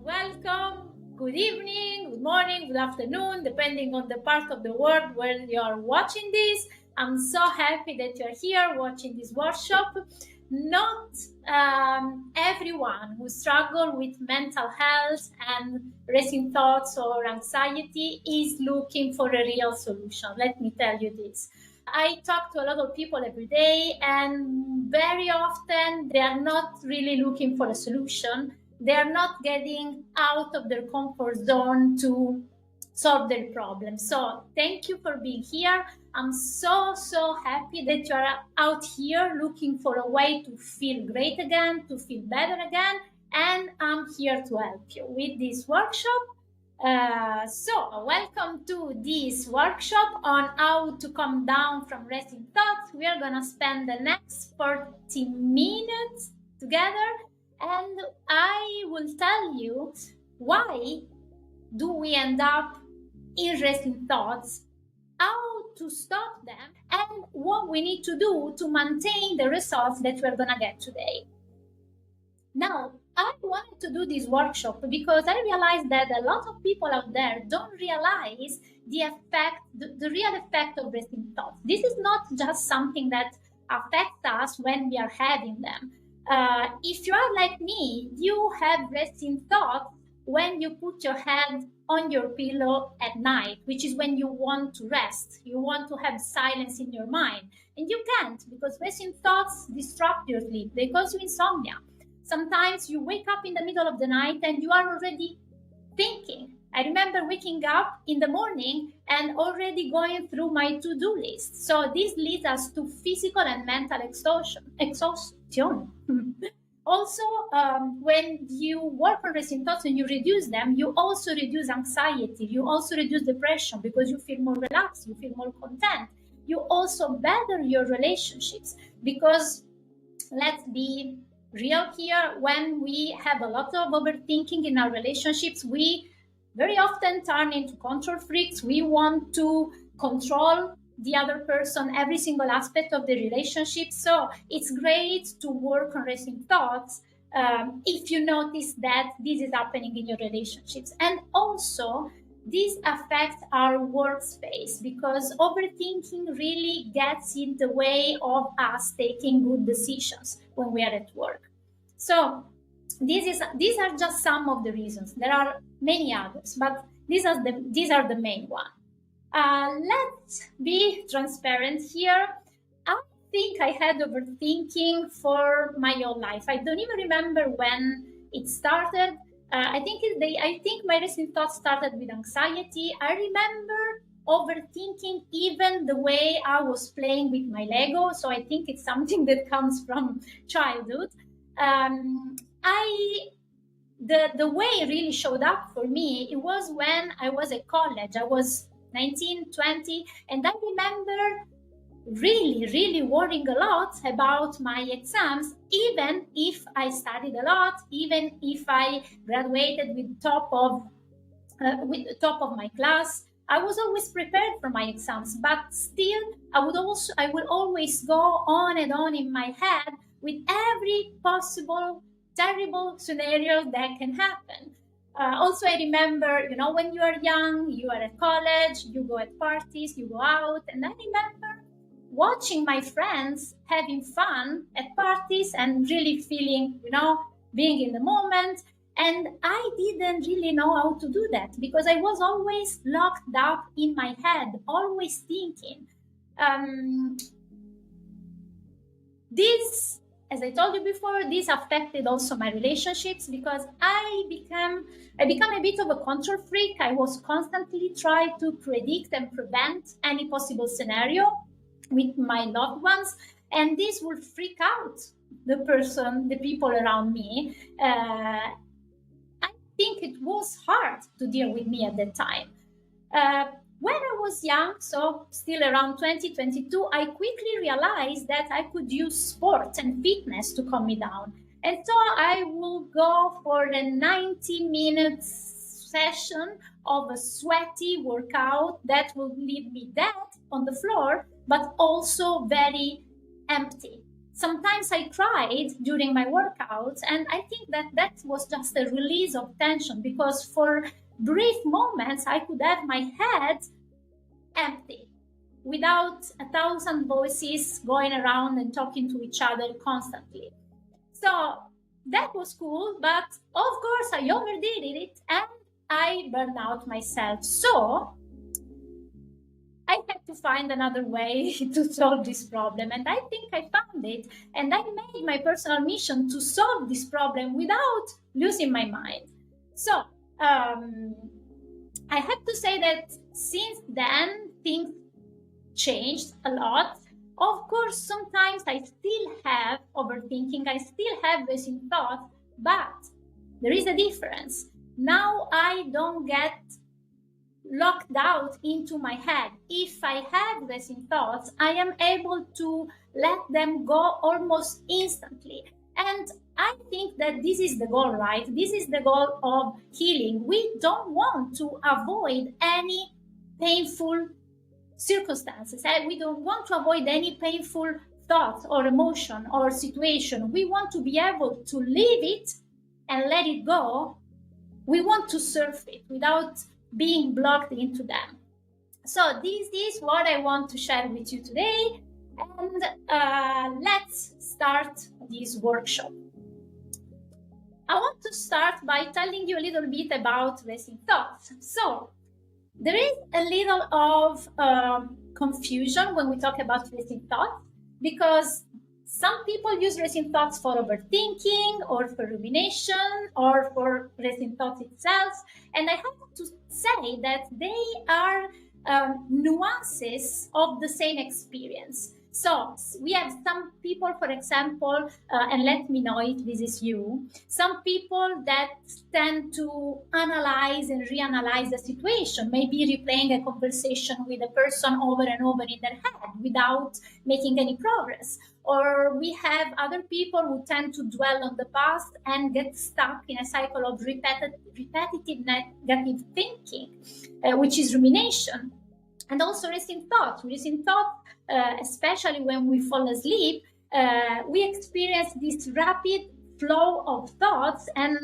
welcome. Good evening, good morning, good afternoon, depending on the part of the world where you are watching this. I'm so happy that you're here watching this workshop. Not everyone who struggles with mental health and racing thoughts or anxiety is looking for a real solution. Let me tell you this. I talk to a lot of people every day, and very often they are not really looking for a solution. They are not getting out of their comfort zone to solve their problem. So thank you for being here. I'm so happy that you are out here looking for a way to feel great again, to feel better again, and I'm here to help you with this workshop. So welcome to this workshop on how to come down from racing thoughts. We are gonna spend the next 40 minutes together, and I will tell you why do we end up in racing thoughts, how to stop them, and what we need to do to maintain the results that we're gonna get today. Now, I wanted to do this workshop because I realized that a lot of people out there don't realize the effect, the real effect of racing thoughts. This is not just something that affects us when we are having them. If you are like me, you have racing thoughts when you put your head on your pillow at night, which is when you want to rest. You want to have silence in your mind. And you can't, because racing thoughts disrupt your sleep. They cause you insomnia. Sometimes you wake up in the middle of the night and you are already thinking. I remember waking up in the morning and already going through my to-do list. So this leads us to physical and mental exhaustion. Also, when you work on racing thoughts and you reduce them, you also reduce anxiety. You also reduce depression because you feel more relaxed, you feel more content. You also better your relationships because, let's be real here, when we have a lot of overthinking in our relationships, we very often turn into control freaks. We want to control the other person, every single aspect of the relationship. So it's great to work on racing thoughts if you notice that this is happening in your relationships. And also, this affects our workspace because overthinking really gets in the way of us taking good decisions when we are at work. So these are just some of the reasons. There are many others, but these are the main ones. Let's be transparent here. I think I had overthinking for my whole life. I don't even remember when it started. I think my racing thoughts started with anxiety. I remember overthinking even the way I was playing with my Lego. So I think it's something that comes from childhood. The way it really showed up for me, it was when I was at college. I was 19, 20, and I remember really worrying a lot about my exams, even if I studied a lot, even if I graduated with top of my class. I was always prepared for my exams, but still I would always go on and on in my head with every possible terrible scenario that can happen. Also, I remember, when you are young, you are at college, you go at parties, you go out, and I remember watching my friends having fun at parties and really feeling, being in the moment. And I didn't really know how to do that because I was always locked up in my head, always thinking. This, as I told you before, this affected also my relationships because I became a bit of a control freak. I was constantly trying to predict and prevent any possible scenario with my loved ones, and this would freak out the people around me. I think it was hard to deal with me at that time. When I was young, so still around 2022, I quickly realized that I could use sport and fitness to calm me down. And so I will go for a 90-minute session of a sweaty workout that will leave me dead on the floor, but also very empty. Sometimes I cried during my workouts, and I think that was just a release of tension, because for brief moments I could have my head empty without 1,000 voices going around and talking to each other constantly. So that was cool, but of course I overdid it and I burned out myself. So I had to find another way to solve this problem, and I think I found it. And I made my personal mission to solve this problem without losing my mind. So I have to say that since then, things changed a lot. Of course, sometimes I still have overthinking, I still have racing thoughts, but there is a difference. Now I don't get locked out into my head. If I have racing thoughts, I am able to let them go almost instantly. And I think that this is the goal, right? This is the goal of healing. We don't want to avoid any painful circumstances. We don't want to avoid any painful thought or emotion or situation. We want to be able to leave it and let it go. We want to surf it without being blocked into them. So this is what I want to share with you today. And let's start this workshop. I want to start by telling you a little bit about racing thoughts. So there is a little of confusion when we talk about racing thoughts, because some people use racing thoughts for overthinking or for rumination or for racing thoughts itself. And I have to say that they are nuances of the same experience. So we have some people, for example, and let me know if this is you, some people that tend to analyze and reanalyze the situation, maybe replaying a conversation with a person over and over in their head without making any progress. Or we have other people who tend to dwell on the past and get stuck in a cycle of repetitive negative thinking, which is rumination. And also racing thoughts. Racing thoughts, especially when we fall asleep, we experience this rapid flow of thoughts, and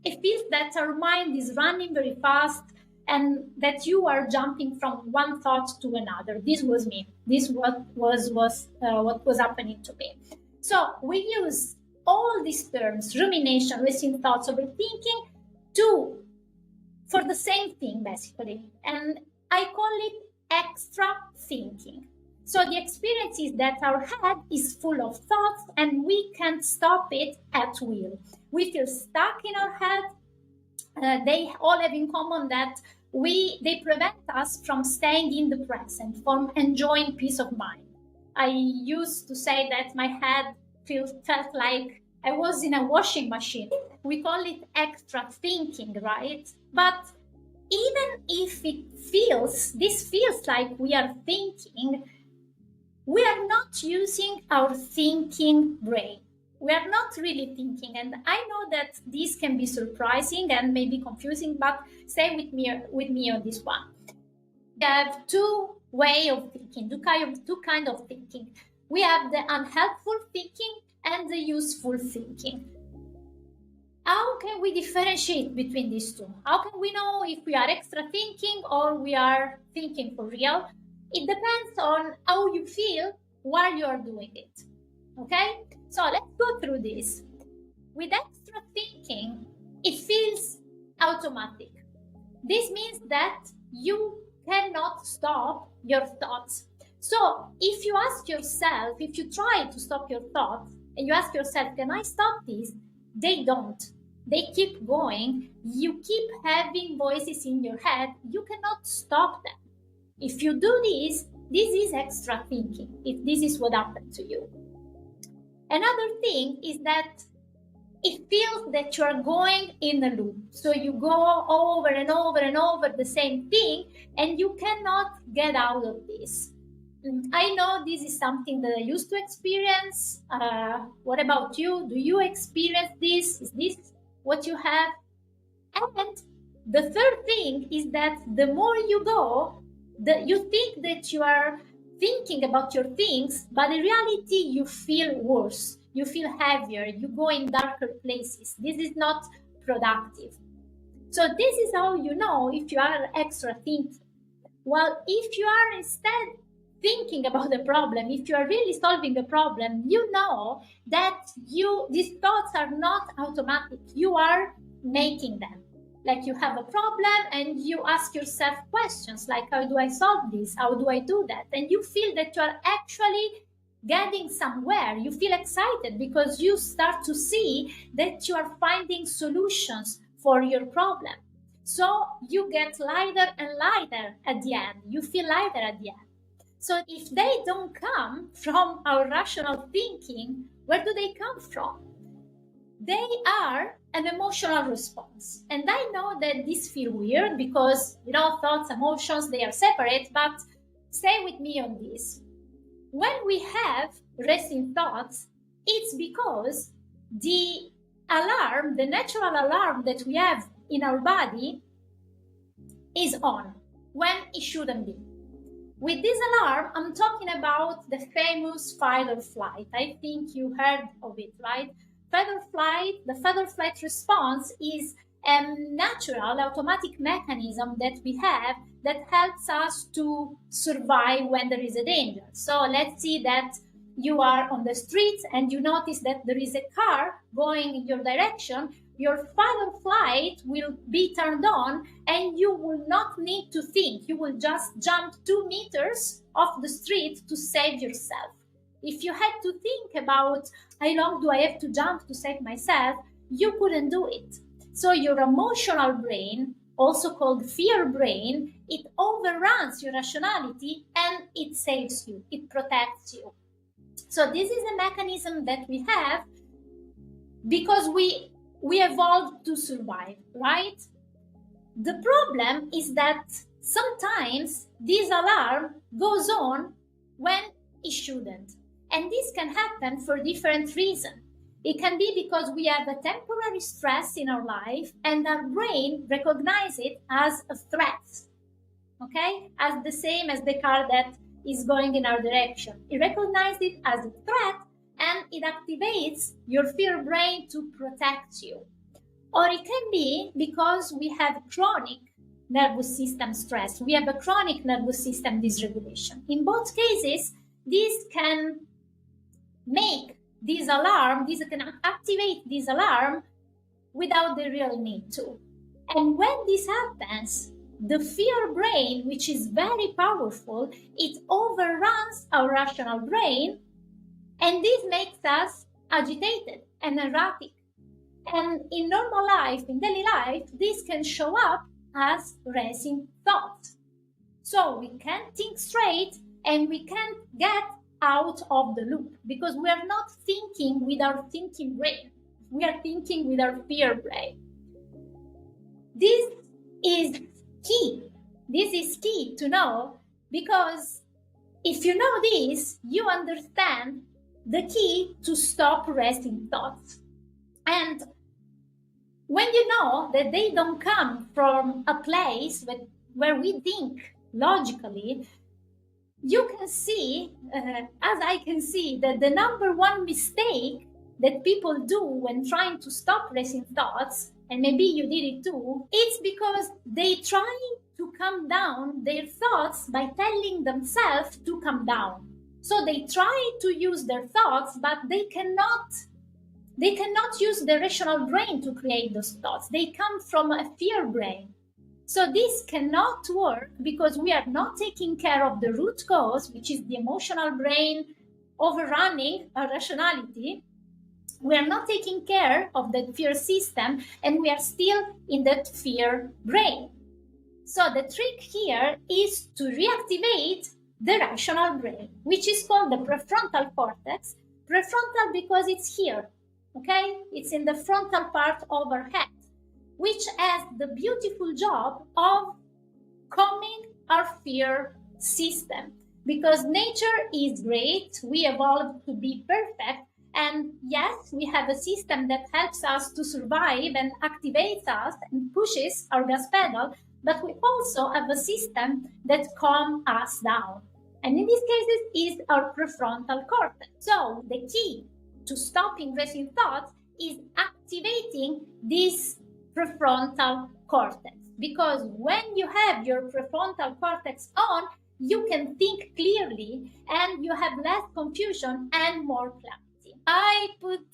it feels that our mind is running very fast and that you are jumping from one thought to another. This was me. This what was happening to me. So we use all these terms, rumination, racing thoughts, overthinking, for the same thing, basically. And I call it extra thinking. So the experience is that our head is full of thoughts and we can't stop it at will. We feel stuck in our head. They all have in common that they prevent us from staying in the present, from enjoying peace of mind. I used to say that my head felt like I was in a washing machine. We call it extra thinking, right? But even if this feels like we are thinking, we are not using our thinking brain. We are not really thinking. And I know that this can be surprising and maybe confusing, but stay with me on this one. We have two ways of thinking, two kind of thinking. We have the unhelpful thinking and the useful thinking. How can we differentiate between these two? How can we know if we are extra thinking or we are thinking for real? It depends on how you feel while you are doing it. Okay? So let's go through this. With extra thinking, it feels automatic. This means that you cannot stop your thoughts. So if you ask yourself, if you try to stop your thoughts and you ask yourself, can I stop this? They don't. They keep going. You keep having voices in your head. You cannot stop them. If you do this is extra thinking, if this is what happened to you. Another thing is that it feels that you are going in a loop. So you go over and over and over the same thing, and you cannot get out of this. I know this is something that I used to experience. What about you? Do you experience this? Is this what you have? And the third thing is that the more you go, you think that you are thinking about your things, but in reality, you feel worse. You feel heavier. You go in darker places. This is not productive. So this is how you know if you are extra thinking. Well, if you are instead thinking about the problem, if you are really solving a problem, you know that these thoughts are not automatic. You are making them. Like you have a problem and you ask yourself questions like, how do I solve this? How do I do that? And you feel that you are actually getting somewhere. You feel excited because you start to see that you are finding solutions for your problem. So you get lighter and lighter at the end. You feel lighter at the end. So if they don't come from our rational thinking, where do they come from? They are an emotional response. And I know that this feels weird because, thoughts, emotions, they are separate, but stay with me on this. When we have racing thoughts, it's because the alarm, the natural alarm that we have in our body is on when it shouldn't be. With this alarm, I'm talking about the famous fight or flight. I think you heard of it, right? Fight or flight, the fight or flight response is a natural automatic mechanism that we have that helps us to survive when there is a danger. So let's see that you are on the streets and you notice that there is a car going in your direction. Your fight or flight will be turned on and you will not need to think. You will just jump 2 meters off the street to save yourself. If you had to think about how long do I have to jump to save myself, you couldn't do it. So your emotional brain, also called fear brain, it overruns your rationality and it saves you, it protects you. So this is a mechanism that we have because we evolved to survive, right? The problem is that sometimes this alarm goes on when it shouldn't. And this can happen for different reasons. It can be because we have a temporary stress in our life and our brain recognizes it as a threat, okay? As the same as the car that is going in our direction. It recognizes it as a threat and it activates your fear brain to protect you. Or it can be because we have chronic nervous system stress. We have a chronic nervous system dysregulation. In both cases, this can make this alarm, this can activate this alarm without the real need to. And when this happens, the fear brain, which is very powerful, it overruns our rational brain, and this makes us agitated and erratic. And in normal life, in daily life, this can show up as racing thoughts. So we can't think straight and we can't get out of the loop because we are not thinking with our thinking brain. We are thinking with our fear brain. This is key. This is key to know because if you know this, you understand the key to stop racing thoughts. And when you know that they don't come from a place where we think logically, you can see, as I can see, that the number one mistake that people do when trying to stop racing thoughts, and maybe you did it too, it's because they try to calm down their thoughts by telling themselves to calm down. So they try to use their thoughts, but they cannot use the rational brain to create those thoughts. They come from a fear brain. So this cannot work because we are not taking care of the root cause, which is the emotional brain overrunning our rationality. We are not taking care of the fear system and we are still in that fear brain. So the trick here is to reactivate the rational brain, which is called the prefrontal cortex. Prefrontal because it's here, okay? It's in the frontal part of our head, which has the beautiful job of calming our fear system. Because nature is great, we evolved to be perfect, and yes, we have a system that helps us to survive and activates us and pushes our gas pedal, but we also have a system that calms us down. And in these cases is our prefrontal cortex. So the key to stopping racing thoughts is activating this prefrontal cortex. Because when you have your prefrontal cortex on, you can think clearly and you have less confusion and more clarity. I put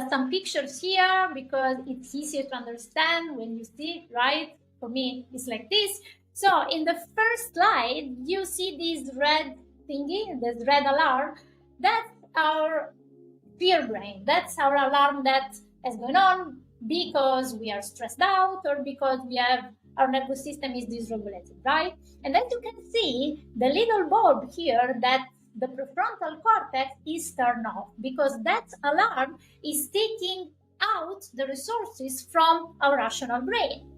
some pictures here because it's easier to understand when you see, right? For me, it's like this. So in the first slide, you see this red thingy, this red alarm. That's our fear brain. That's our alarm that is going on because we are stressed out or because our nervous system is dysregulated, right? And as you can see, the little bulb here, that the prefrontal cortex is turned off because that alarm is taking out the resources from our rational brain.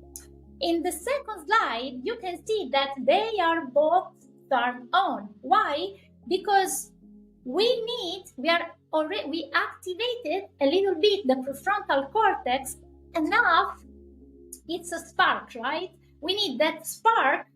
In the second slide, you can see that they are both turned on. Why? Because we activated a little bit the prefrontal cortex enough. It's a spark, right? We need that spark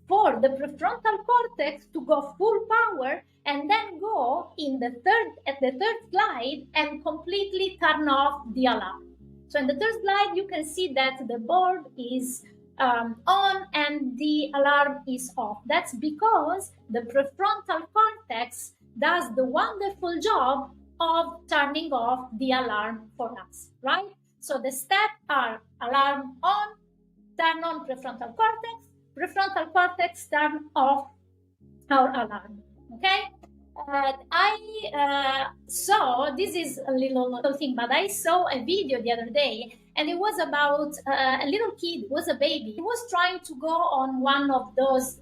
for the prefrontal cortex to go full power and then go at the third slide and completely turn off the alarm. So in the third slide, you can see that the bulb is on and the alarm is off. That's because the prefrontal cortex does the wonderful job of turning off the alarm for us, right? So the steps are alarm on, turn on prefrontal cortex, turn off our alarm, okay? I saw, this is a little thing, but I saw a video the other day, and it was about a little kid, was a baby. He was trying to go on one of those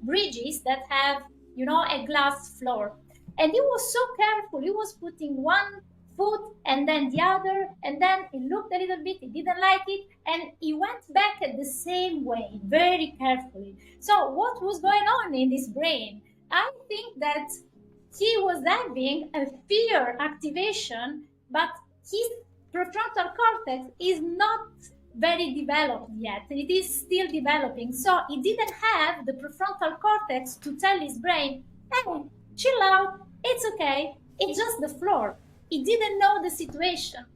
bridges that have, a glass floor. And he was so careful. He was putting one foot and then the other, and then he looked a little bit, he didn't like it, and he went back at the same way, very carefully. So what was going on in his brain? I think that he was having a fear activation, but his prefrontal cortex is not very developed yet. It is still developing. So he didn't have the prefrontal cortex to tell his brain, hey, chill out, it's okay, it's just the floor. He didn't know the situation.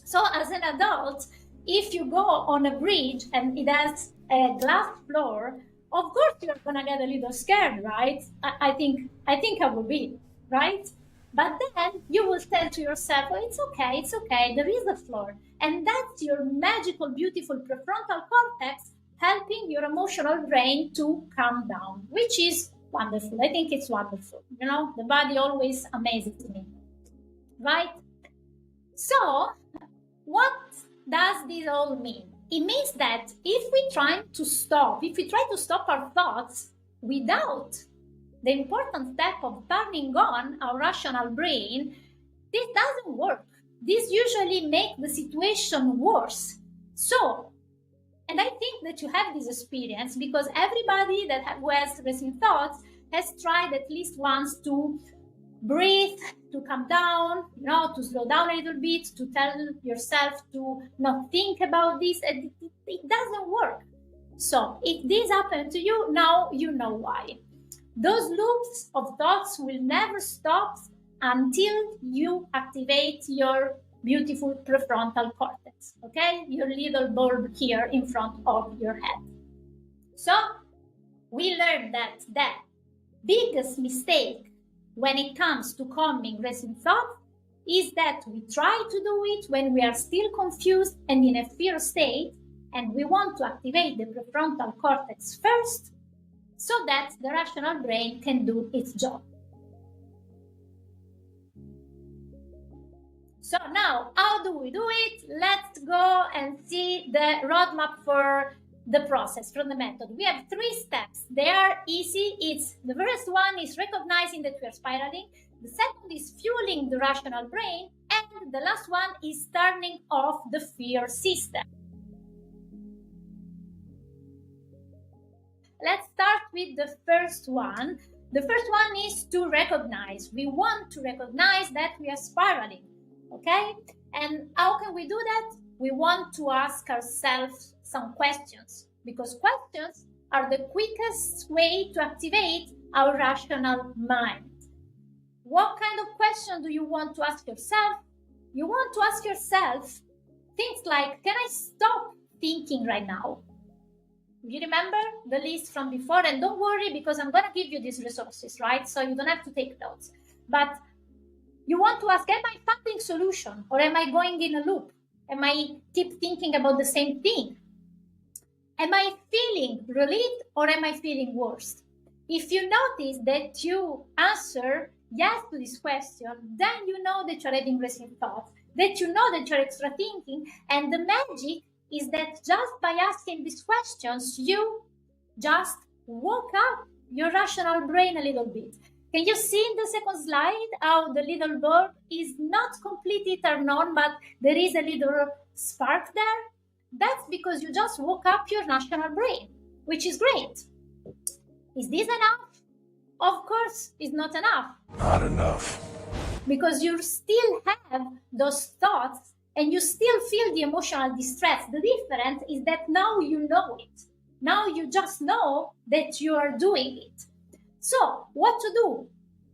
So as an adult, if you go on a bridge and it has a glass floor, of course you're gonna get a little scared, right? I think I will be, right? But then you will tell to yourself, oh, it's okay, there is a floor. And that's your magical, beautiful prefrontal cortex helping your emotional brain to calm down, which is wonderful. I think it's wonderful. The body always amazes me, right? So what does this all mean? It means that if we try to stop our thoughts without the important step of turning on our rational brain, this doesn't work. This usually makes the situation worse. So, and I think that you have this experience because everybody who has racing thoughts has tried at least once to breathe, to calm down, to slow down a little bit, to tell yourself to not think about this, and it doesn't work. So if this happened to you, now you know why. Those loops of thoughts will never stop until you activate your beautiful prefrontal cortex, okay? Your little bulb here in front of your head. So we learned that the biggest mistake when it comes to calming racing thoughts is that we try to do it when we are still confused and in a fear state, and we want to activate the prefrontal cortex first so that the rational brain can do its job. So now, how do we do it? Let's go and see the roadmap for the process, from the method. We have 3 steps. They are easy. The first one is recognizing that we are spiraling. The second is fueling the rational brain. And the last one is turning off the fear system. Let's start with the first one. The first one is to recognize. We want to recognize that we are spiraling, okay? And how can we do that? We want to ask ourselves some questions, because questions are the quickest way to activate our rational mind. What kind of question do you want to ask yourself? You want to ask yourself things like, can I stop thinking right now? You remember the list from before? And don't worry, because I'm going to give you these resources, right? So you don't have to take notes. But you want to ask, am I finding solution, or am I going in a loop? Am I keep thinking about the same thing? Am I feeling relieved, or am I feeling worse? If you notice that you answer yes to this question, then you know that you're having racing thoughts, that you know that you're extra thinking. And the magic is that just by asking these questions, you just woke up your rational brain a little bit. Can you see in the second slide how the little bird is not completely turned on, but there is a little spark there? That's because you just woke up your rational brain, which is great. Is this enough? Of course, it's not enough. Not enough. Because you still have those thoughts and you still feel the emotional distress. The difference is that now you know it. Now you just know that you are doing it. So, what to do?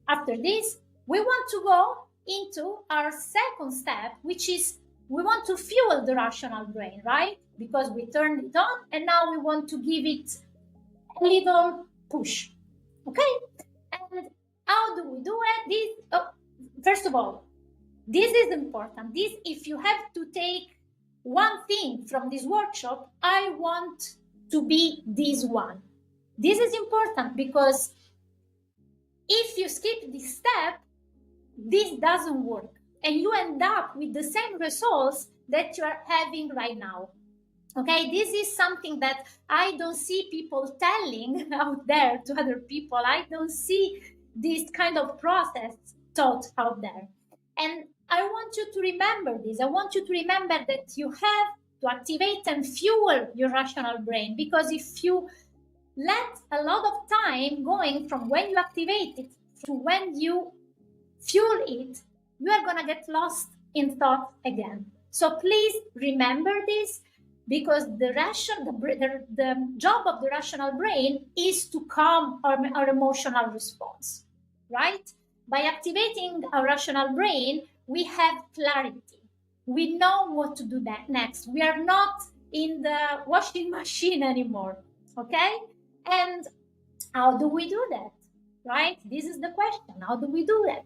After this, we want to go into our second step, which is we want to fuel the rational brain, right? Because we turned it on and now we want to give it a little push. Okay? And how do we do it? First of all, this is important. This, if you have to take one thing from this workshop, I want to be this one. This is important because if you skip this step, this doesn't work. And you end up with the same results that you are having right now. Okay, this is something that I don't see people telling out there to other people. I don't see this kind of process taught out there. And I want you to remember this. I want you to remember that you have to activate and fuel your rational brain, because if you let a lot of time going from when you activate it to when you fuel it, you are going to get lost in thought again. So please remember this, because the job of the rational brain is to calm our emotional response, right? By activating our rational brain, we have clarity. We know what to do next. We are not in the washing machine anymore, okay? And how do we do that, right? This is the question. How do we do that?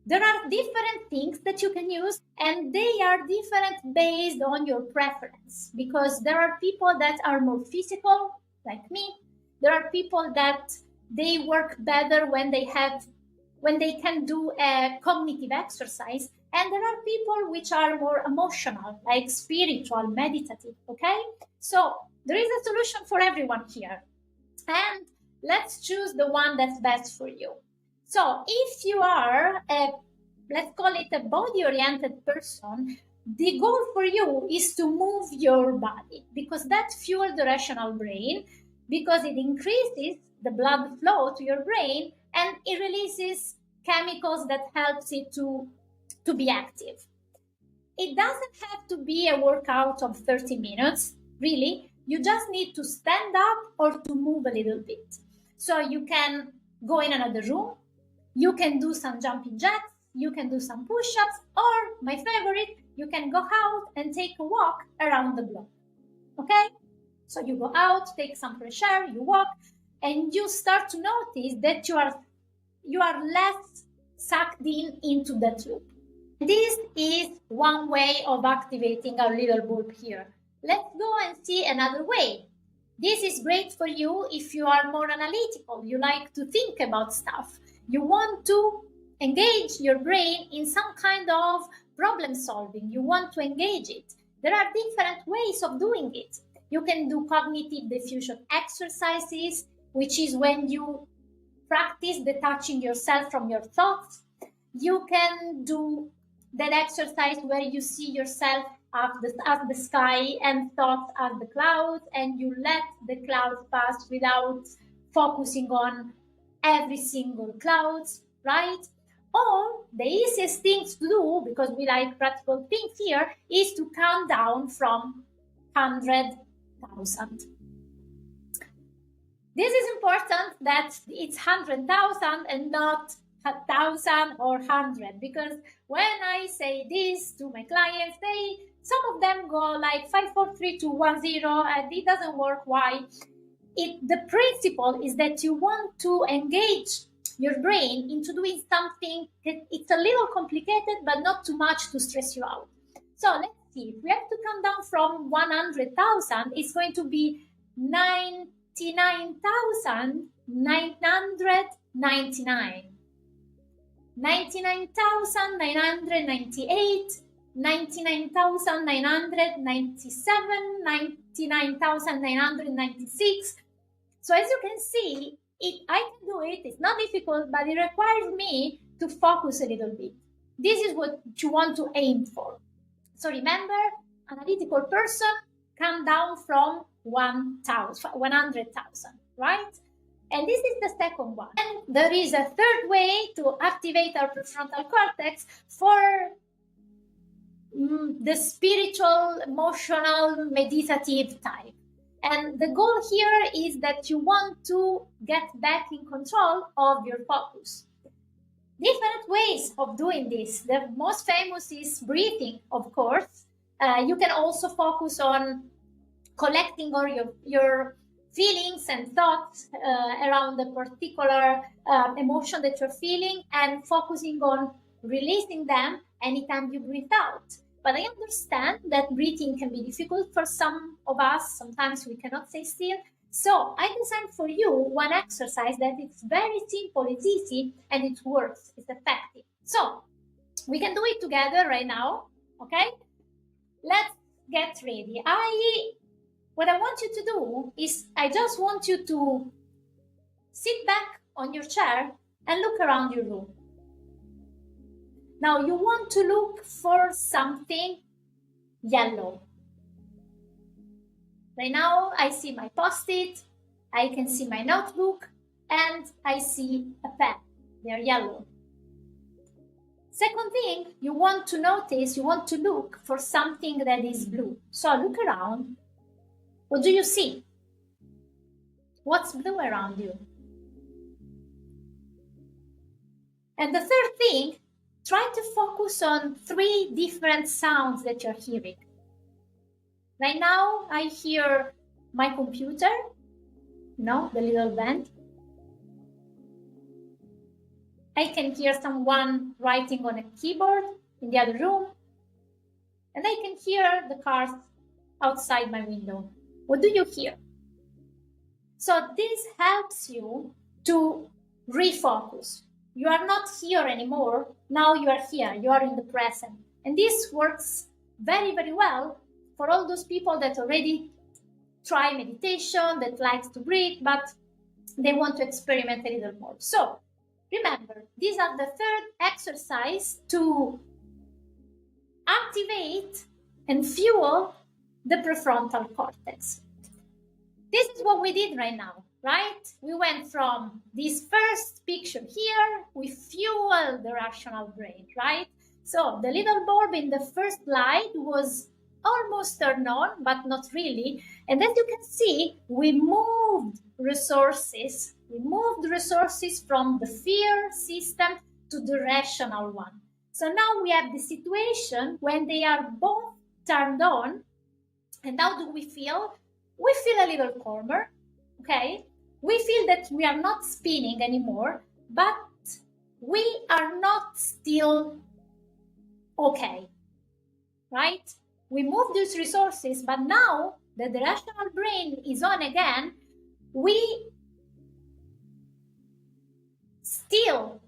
There are different things that you can use, and they are different based on your preference, because there are people that are more physical, like me. There are people that they work better when they can do a cognitive exercise, and there are people which are more emotional, like spiritual, meditative, okay? So there is a solution for everyone here, and let's choose the one that's best for you. So if you are let's call it a body-oriented person, the goal for you is to move your body, because that fuels the rational brain, because it increases the blood flow to your brain and it releases chemicals that helps it to be active. It doesn't have to be a workout of 30 minutes, really. You just need to stand up or to move a little bit. So you can go in another room, you can do some jumping jacks, you can do some push-ups, or my favorite, you can go out and take a walk around the block. Okay? So you go out, take some fresh air, you walk, and you start to notice that you are less sucked into that loop. This is one way of activating our little bulb here. Let's go and see another way. This is great for you if you are more analytical, you like to think about stuff. You want to engage your brain in some kind of problem solving. You want to engage it. There are different ways of doing it. You can do cognitive diffusion exercises, which is when you practice detaching yourself from your thoughts. You can do that exercise where you see yourself as the sky and thoughts as the clouds, and you let the clouds pass without focusing on every single clouds, right? Or the easiest things to do, because we like practical things here, is to count down from 100 100,000. This is important that it's 100,000 and not 1,000 or 100, because when I say this to my clients, some of them go like 5, 4, 3, 2, 1, 0, and it doesn't work. Why? The principle is that you want to engage your brain into doing something that it's a little complicated, but not too much to stress you out. So let's see, if we have to come down from 100,000, it's going to be 99,999, 99,998, 99,997, 99,996. So as you can see, I can do it. It's not difficult, but it requires me to focus a little bit. This is what you want to aim for. So remember, analytical person come down from 100,000, right? And this is the second one. And there is a third way to activate our prefrontal cortex for the spiritual, emotional, meditative type. And the goal here is that you want to get back in control of your focus. Different ways of doing this. The most famous is breathing, of course. You can also focus on collecting all your feelings and thoughts around the particular emotion that you're feeling and focusing on releasing them anytime you breathe out. But I understand that breathing can be difficult for some of us. Sometimes we cannot stay still. So I designed for you one exercise that it's very simple, it's easy, and it works, it's effective. So we can do it together right now, okay? Let's get ready. What I want you to do is I just want you to sit back on your chair and look around your room. Now you want to look for something yellow. Right now I see my Post-it, I can see my notebook, and I see a pen. They're yellow. Second thing, you want to notice, you want to look for something that is blue. So look around. What do you see? What's blue around you? And the third thing, try to focus on 3 different sounds that you're hearing. Right now, I hear my computer, the little vent. I can hear someone writing on a keyboard in the other room. And I can hear the cars outside my window. What do you hear? So this helps you to refocus. You are not here anymore. Now you are here. You are in the present. And this works very, very well for all those people that already try meditation, that likes to breathe, but they want to experiment a little more. So remember, these are the third exercise to activate and fuel the prefrontal cortex. This is what we did right now, right? We went from this first picture here, we fueled the rational brain, right? So the little bulb in the first slide was almost turned on, but not really. And as you can see, we moved resources. We moved resources from the fear system to the rational one. So now we have the situation when they are both turned on. And how do we feel? We feel a little calmer, okay? We feel that we are not spinning anymore, but we are not still okay, right? We move these resources, but now that the rational brain is on again, we still,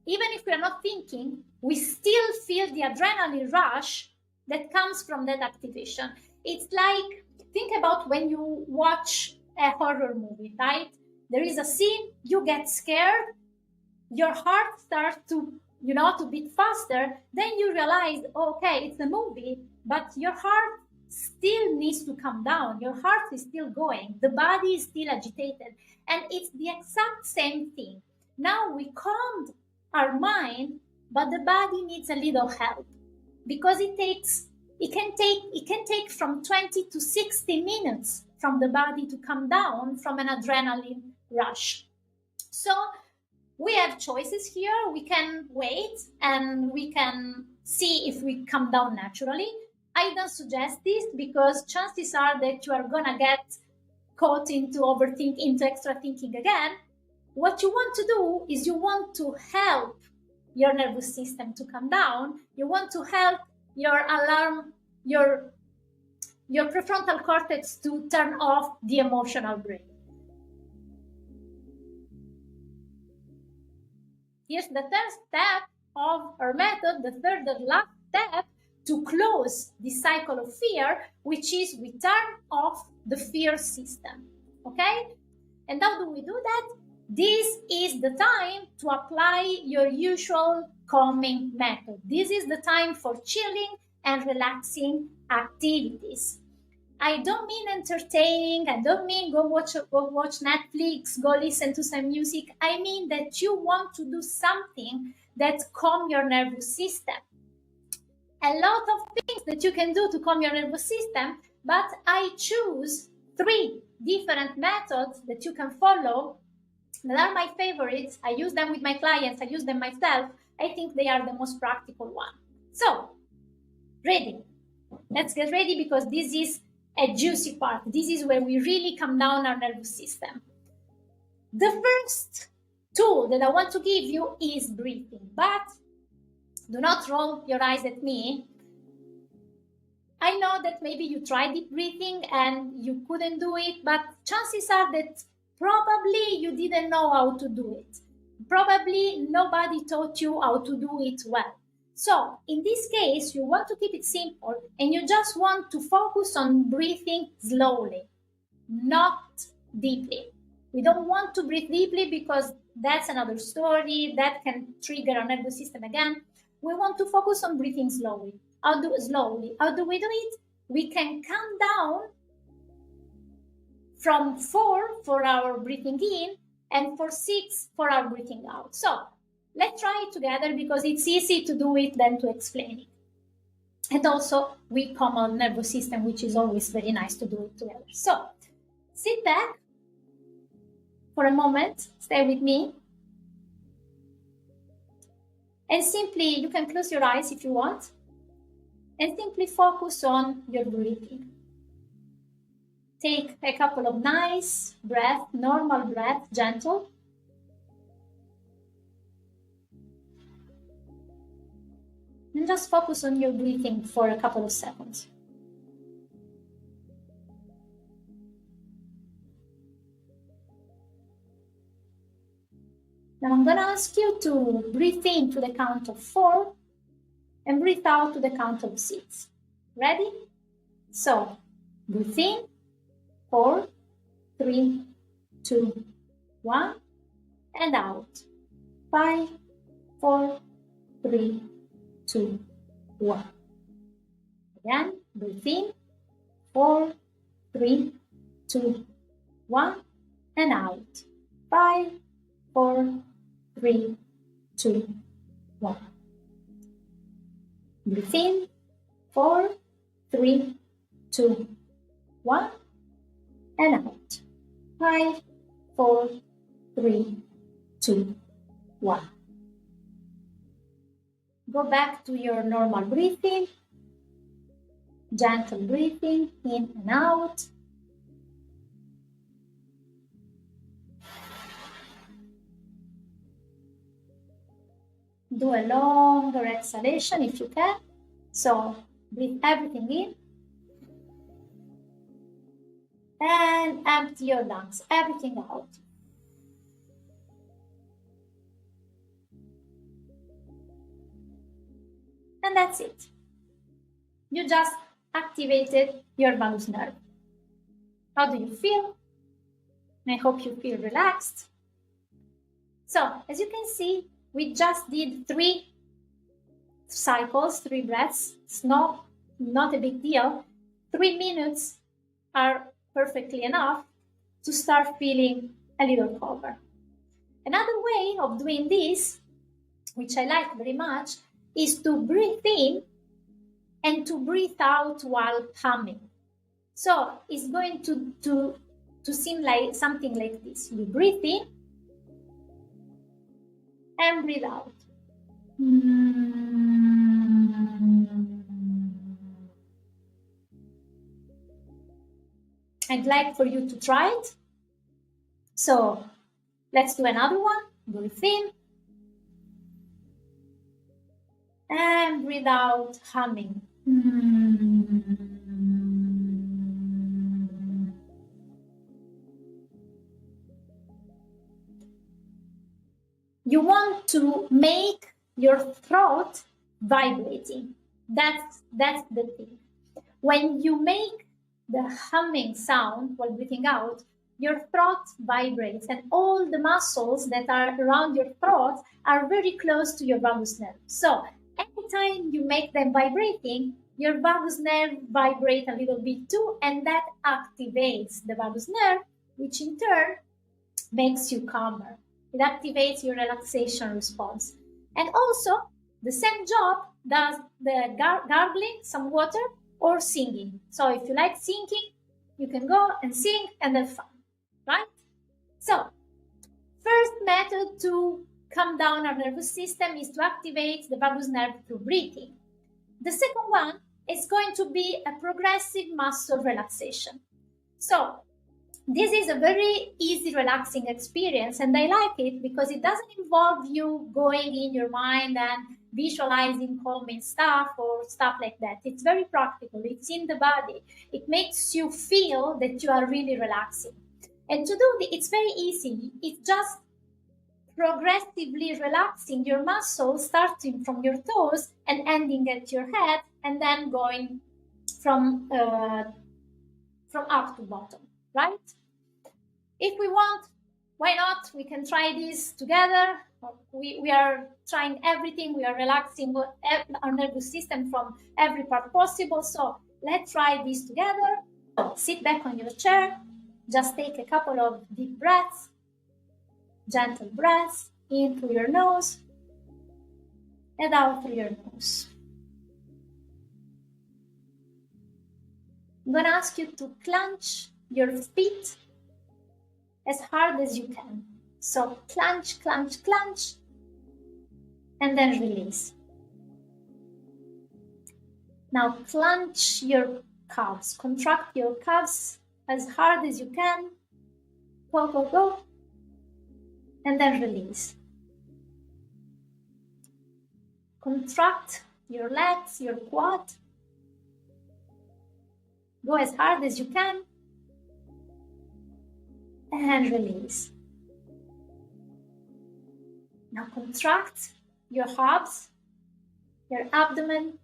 even if we are not thinking, we still feel the adrenaline rush that comes from that activation. It's like, think about when you watch a horror movie, right? There is a scene, you get scared, your heart starts to beat faster, then you realize, okay, it's a movie, but your heart still needs to come down. Your heart is still going. The body is still agitated. And it's the exact same thing. Now we calmed our mind, but the body needs a little help because it can take from 20 to 60 minutes from the body to come down from an adrenaline rush. So we have choices here. We can wait and we can see if we come down naturally. I don't suggest this because chances are that you are gonna get caught into overthinking, into extra thinking again. What you want to do is you want to help your nervous system to come down. You want to help your alarm, your prefrontal cortex to turn off the emotional brain. Here's the third step of our method, the third and last step to close the cycle of fear, which is we turn off the fear system, okay? And how do we do that? This is the time to apply your usual calming method. This is the time for chilling and relaxing activities. I don't mean entertaining. I don't mean go watch Netflix, go listen to some music. I mean that you want to do something that calm your nervous system. A lot of things that you can do to calm your nervous system, but I choose 3 different methods that you can follow that are my favorites. I use them with my clients. I use them myself. I think they are the most practical one. So, ready? Let's get ready because this is a juicy part. This is where we really calm down our nervous system. The first tool that I want to give you is breathing, but do not roll your eyes at me. I know that maybe you tried deep breathing and you couldn't do it, but chances are that probably you didn't know how to do it. Probably nobody taught you how to do it well. So in this case, you want to keep it simple and you just want to focus on breathing slowly, not deeply. We don't want to breathe deeply because that's another story that can trigger our nervous system again. We want to focus on breathing slowly. How do we do it? We can count down from 4 for our breathing in and for 6 for our breathing out. So let's try it together because it's easy to do it than to explain it. And also we calm our nervous system, which is always very nice to do it together. So sit back for a moment, stay with me. And simply, you can close your eyes if you want, and simply focus on your breathing. Take a couple of nice breaths, normal breath, gentle. And just focus on your breathing for a couple of seconds. Now I'm going to ask you to breathe in to the count of 4 and breathe out to the count of 6. Ready? So, breathe in, 4, 3, 2, 1, and out. 5, 4, 3, 2, 1. Again, breathe in, 4, 3, 2, 1, and out. 5, 4, 3, 2, 1. Breathe in, 4, 3, 2, 1, and out. 5, 4, 3, 2, 1. Go back to your normal breathing, gentle breathing in and out. Do a longer exhalation if you can. So breathe everything in and empty your lungs, everything out. And that's it. You just activated your vagus nerve. How do you feel? I hope you feel relaxed. So, as you can see, we just did 3 cycles, 3 breaths. It's not a big deal. 3 minutes are perfectly enough to start feeling a little calmer. Another way of doing this, which I like very much, is to breathe in and to breathe out while humming. So it's going to seem like something like this. You breathe in and breathe out. I'd like for you to try it. So let's do another one. Breathe in and breathe out, humming. You want to make your throat vibrating. That's the thing. When you make the humming sound while breathing out, your throat vibrates, and all the muscles that are around your throat are very close to your vagus nerve. So anytime you make them vibrating, your vagus nerve vibrate a little bit too, and that activates the vagus nerve, which in turn makes you calmer. It activates your relaxation response. And also, the same job does the gargling, some water, or singing. So if you like singing, you can go and sing and have fun, right? So, first method to calm down our nervous system is to activate the vagus nerve through breathing. The second one is going to be a progressive muscle relaxation. So, this is a very easy, relaxing experience, and I like it because it doesn't involve you going in your mind and visualizing calming stuff or stuff like that. It's very practical. It's in the body. It makes you feel that you are really relaxing. And to do it's very easy. It's just progressively relaxing your muscles, starting from your toes and ending at your head, and then going from up to bottom, right? If we want, why not? We can try this together. We are trying everything. We are relaxing our nervous system from every part possible. So let's try this together. So sit back on your chair. Just take a couple of deep breaths, gentle breaths in through your nose and out through your nose. I'm going to ask you to clench your feet as hard as you can. So clench, clench, clench, and then release. Now clench your calves, contract your calves as hard as you can. Go, go, go, and then release. Contract your legs, your quad. Go as hard as you can. And release. Now contract your abs, your abdomen.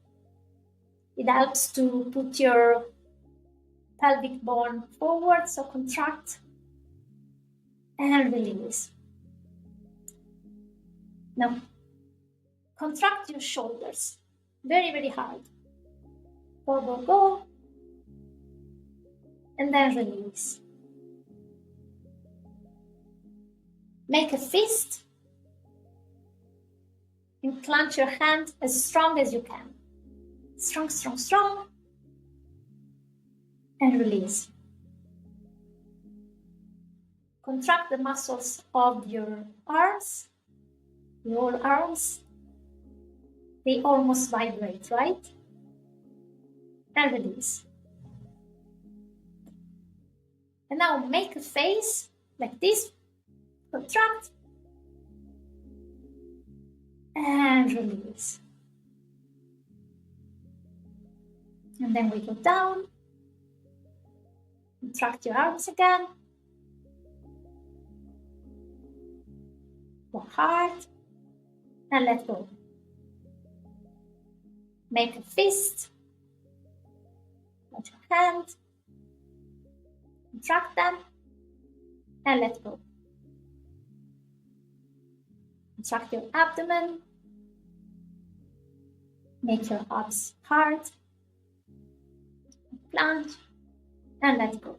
It helps to put your pelvic bone forward, so contract and release. Now contract your shoulders very, very hard. Go, go, go, and then release. Make a fist and clench your hand as strong as you can. Strong, strong, strong. And release. Contract the muscles of your arms, your arms. They almost vibrate, right? And release. And now make a face like this. Contract and release. And then we go down. Contract your arms again. Go hard and let go. Make a fist. Put your hand. Contract them and let go. Contract your abdomen. Make your abs hard. Plunge and let go.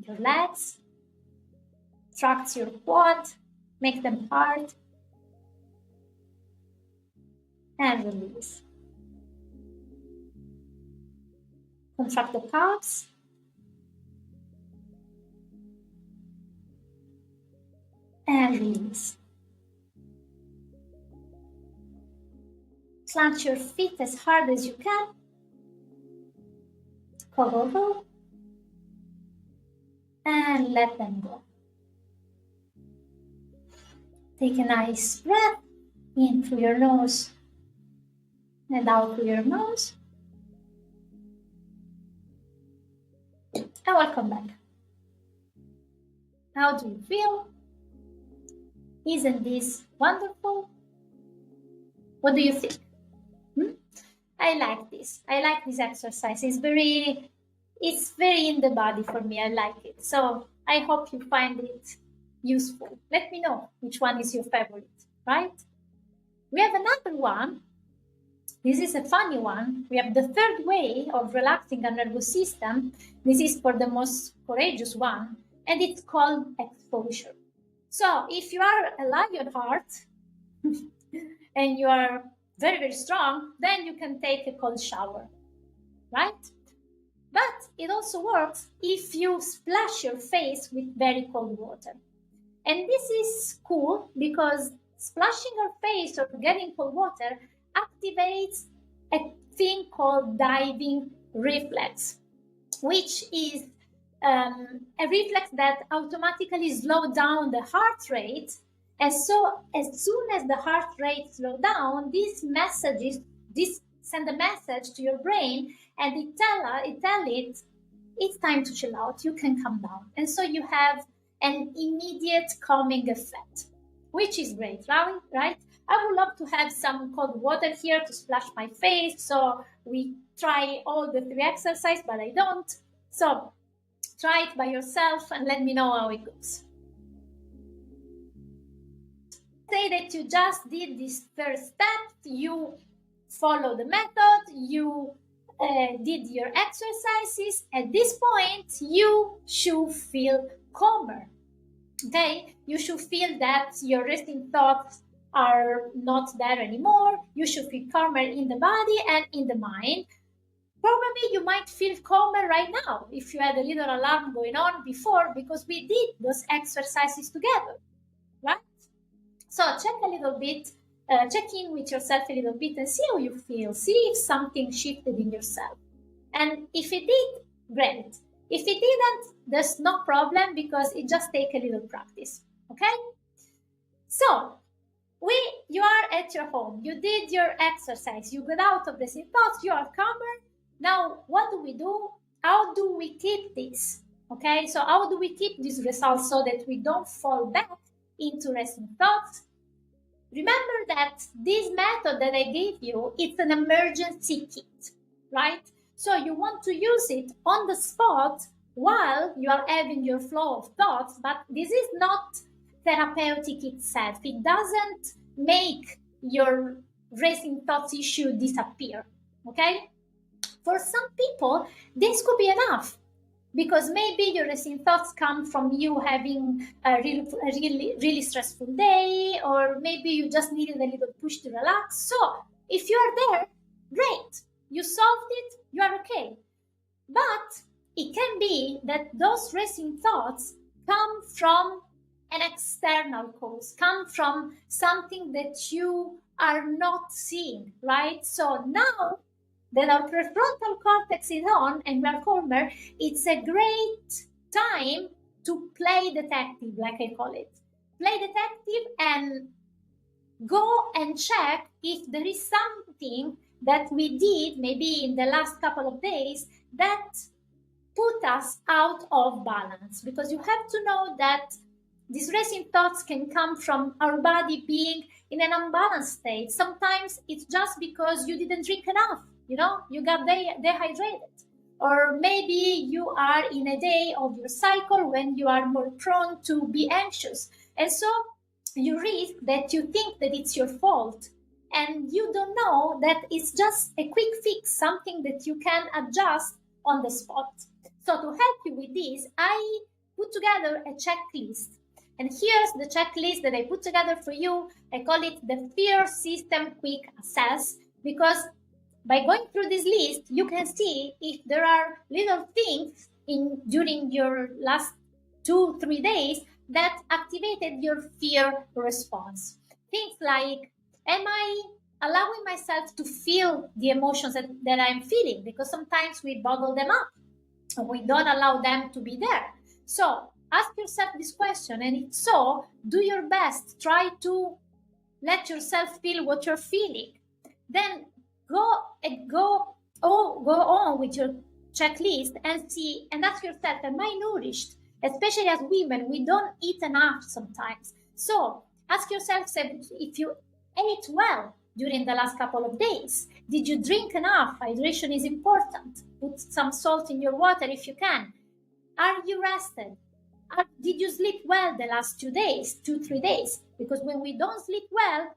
Your legs. Contract your quad. Make them hard. And release. Contract the calves. And release. Clench your feet as hard as you can. Go. And let them go. Take a nice breath in through your nose and out through your nose. And welcome back. How do you feel? Isn't this wonderful? What do you think? I like this. I like this exercise. It's very in the body for me. I like it. So I hope you find it useful. Let me know which one is your favorite, right? We have another one. This is a funny one. We have the third way of relaxing our nervous system. This is for the most courageous one, and it's called exposure. So if you are a lion heart and you are very, very strong, then you can take a cold shower, right? But it also works if you splash your face with very cold water. And this is cool because splashing your face or getting cold water activates a thing called diving reflex, which is a reflex that automatically slows down the heart rate. And so as soon as the heart rate slows down, this send a message to your brain, and it tell it it's time to chill out, you can calm down. And so you have an immediate calming effect, which is great, right? I would love to have some cold water here to splash my face, so we try all the 3 exercises, but I don't. So try it by yourself and let me know how it goes. Say that you just did this first step, you follow the method, you did your exercises. At this point, you should feel calmer. Okay, you should feel that your racing thoughts are not there anymore. You should feel calmer in the body and in the mind. Probably you might feel calmer right now if you had a little alarm going on before, because we did those exercises together, right? So check a little bit, check in with yourself a little bit and see how you feel. See if something shifted in yourself. And if it did, great. If it didn't, there's no problem, because it just takes a little practice, okay? So, you are at your home, you did your exercise, you got out of the same thoughts, you are calmer. Now, what do? How do we keep this? Okay, so how do we keep these results so that we don't fall back into racing thoughts? Remember that this method that I gave you, it's an emergency kit, right? So you want to use it on the spot while you are having your flow of thoughts, but this is not therapeutic itself. It doesn't make your racing thoughts issue disappear, okay? For some people, this could be enough, because maybe your racing thoughts come from you having a really stressful day, or maybe you just needed a little push to relax. So if you are there, great, you solved it, you are okay. But it can be that those racing thoughts come from an external cause, come from something that you are not seeing, right? So now that our prefrontal cortex is on and we are calmer, it's a great time to play detective, like I call it. Play detective and go and check if there is something that we did maybe in the last couple of days that put us out of balance. Because you have to know that these racing thoughts can come from our body being in an unbalanced state. Sometimes it's just because you didn't drink enough, you got dehydrated. Or maybe you are in a day of your cycle when you are more prone to be anxious. And so you risk that you think that it's your fault. And you don't know that it's just a quick fix, something that you can adjust on the spot. So to help you with this, I put together a checklist. And here's the checklist that I put together for you. I call it the Fear System Quick Assess, because by going through this list, you can see if there are little things during your last 2-3 days that activated your fear response. Things like, am I allowing myself to feel the emotions that I'm feeling? Because sometimes we bottle them up and we don't allow them to be there. So ask yourself this question, and if so, do your best. Try to let yourself feel what you're feeling. Then go on with your checklist and see and ask yourself, am I nourished? Especially as women, we don't eat enough sometimes. So ask yourself if you ate well during the last couple of days. Did you drink enough? Hydration is important. Put some salt in your water if you can. Are you rested? Did you sleep well the last 2 days, 2-3 days? Because when we don't sleep well,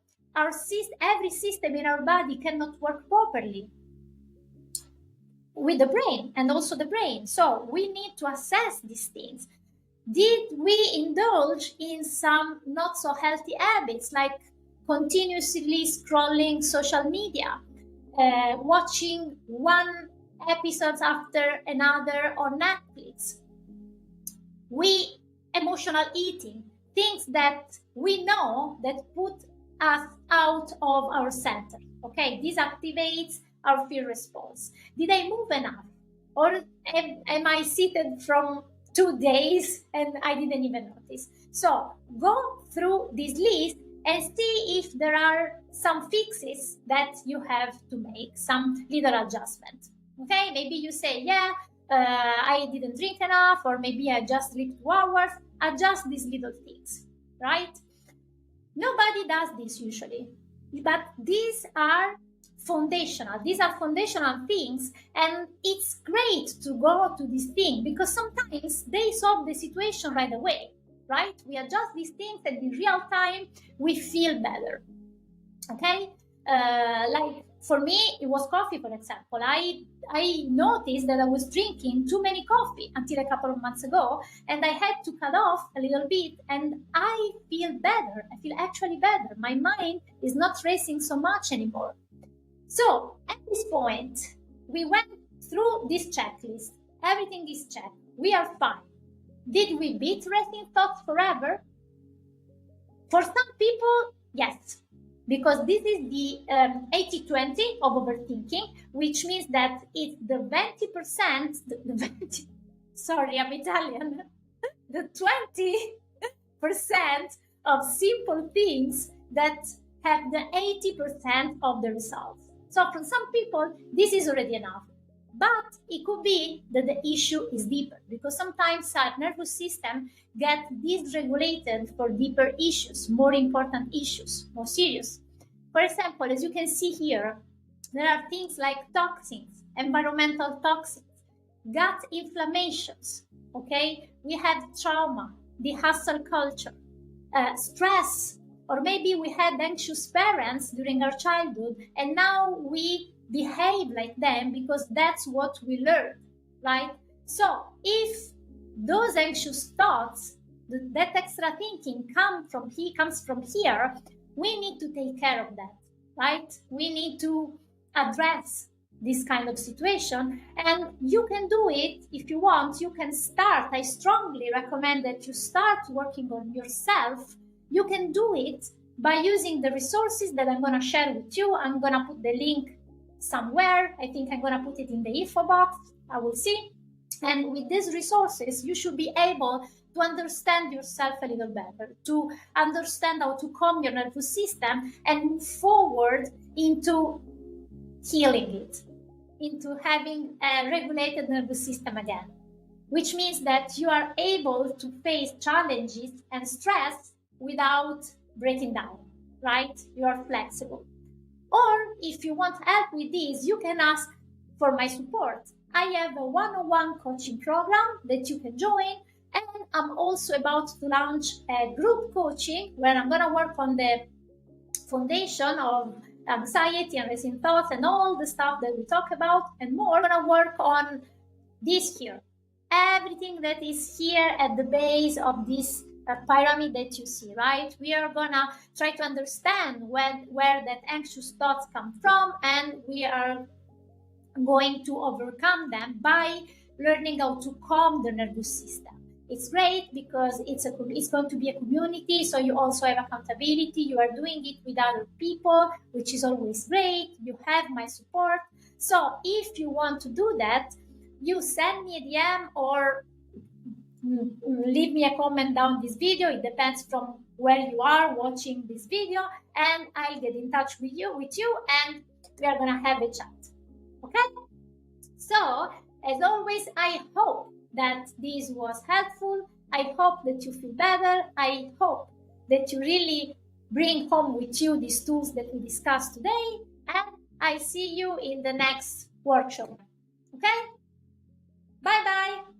every system in our body cannot work properly with the brain and also the brain. So we need to assess these things. Did we indulge in some not so healthy habits, like continuously scrolling social media, watching one episode after another on Netflix? Emotional eating, things that we know that put us out of our center. Okay, this activates our fear response. Did I move enough? Or am I seated from 2 days and I didn't even notice? So go through this list and see if there are some fixes that you have to make, some little adjustment. Okay, maybe you say, I didn't drink enough, or maybe I just sleep 2 hours. Adjust these little things, right? Nobody does this usually, but these are foundational. These are foundational things, and it's great to go to this thing because sometimes they solve the situation right away, right? We adjust these things, and in real time, we feel better. Okay, like for me, it was coffee, for example. I noticed that I was drinking too many coffee until a couple of months ago, and I had to cut off a little bit, and I feel better. I feel actually better. My mind is not racing so much anymore. So at this point, we went through this checklist. Everything is checked. We are fine. Did we beat racing thoughts forever? For some people, yes. Because this is the 80-20 of overthinking, which means that it's the 20%, sorry, I'm Italian, the 20% of simple things that have the 80% of the results. So for some people, this is already enough. But it could be that the issue is deeper, because sometimes our nervous system gets dysregulated for deeper issues, more important issues, more serious. For example, as you can see here, there are things like toxins, environmental toxins, gut inflammations, okay? We had trauma, the hustle culture, stress, or maybe we had anxious parents during our childhood, and now we behave like them because that's what we learned, right? So if those anxious thoughts, that extra thinking comes from here, we need to take care of that, right? We need to address this kind of situation, and you can do it if you want. You can start. I strongly recommend that you start working on yourself. You can do it by using the resources that I'm going to share with you. I'm going to put the link somewhere. I think I'm going to put it in the info box. I will see. And with these resources, you should be able to understand yourself a little better, to understand how to calm your nervous system and move forward into healing it, into having a regulated nervous system again, which means that you are able to face challenges and stress without breaking down, right? You are flexible. Or if you want help with this, you can ask for my support. I have a one-on-one coaching program that you can join, and I'm also about to launch a group coaching where I'm going to work on the foundation of anxiety and racing thoughts and all the stuff that we talk about and more. I'm going to work on this here. Everything that is here at the base of this pyramid that you see, right? We are gonna try to understand where that anxious thoughts come from, and we are going to overcome them by learning how to calm the nervous system. It's great because it's going to be a community, so you also have accountability. You are doing it with other people, which is always great. You have my support. So if you want to do that, you send me a DM or leave me a comment down this video. It depends from where you are watching this video, and I'll get in touch with you and we are gonna have a chat. Okay? So, as always, I hope that this was helpful. I hope that you feel better. I hope that you really bring home with you these tools that we discussed today. And I see you in the next workshop. Okay? Bye bye.